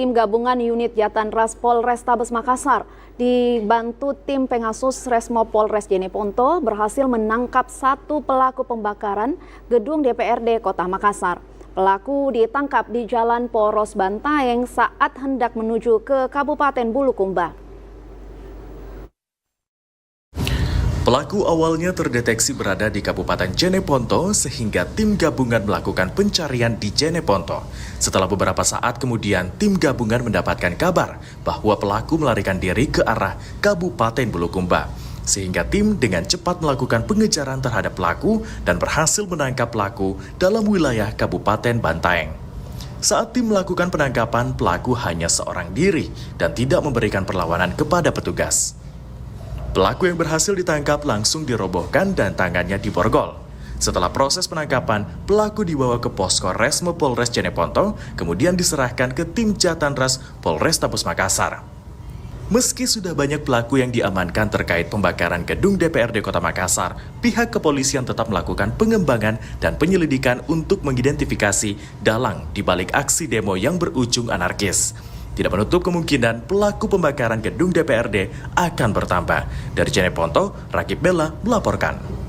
tim gabungan unit Jatanras Polrestabes Makassar dibantu tim Pengasus Resmo Polres Jeneponto berhasil menangkap satu pelaku pembakaran gedung DPRD Kota Makassar. Pelaku ditangkap di Jalan Poros Bantaeng saat hendak menuju ke Kabupaten Bulukumba. Pelaku awalnya terdeteksi berada di Kabupaten Jeneponto sehingga tim gabungan melakukan pencarian di Jeneponto. Setelah beberapa saat kemudian tim gabungan mendapatkan kabar bahwa pelaku melarikan diri ke arah Kabupaten Bulukumba. Sehingga tim dengan cepat melakukan pengejaran terhadap pelaku dan berhasil menangkap pelaku dalam wilayah Kabupaten Bantaeng. Saat tim melakukan penangkapan, pelaku hanya seorang diri dan tidak memberikan perlawanan kepada petugas. Pelaku yang berhasil ditangkap langsung dirobohkan dan tangannya diborgol. Setelah proses penangkapan, pelaku dibawa ke posko Resmo Polres Jeneponto, kemudian diserahkan ke tim Jatanras Polrestabes Makassar. Meski sudah banyak pelaku yang diamankan terkait pembakaran gedung DPRD Kota Makassar, pihak kepolisian tetap melakukan pengembangan dan penyelidikan untuk mengidentifikasi dalang di balik aksi demo yang berujung anarkis. Tidak menutup kemungkinan pelaku pembakaran gedung DPRD akan bertambah. Dari Jeneponto, Rakib Bella melaporkan.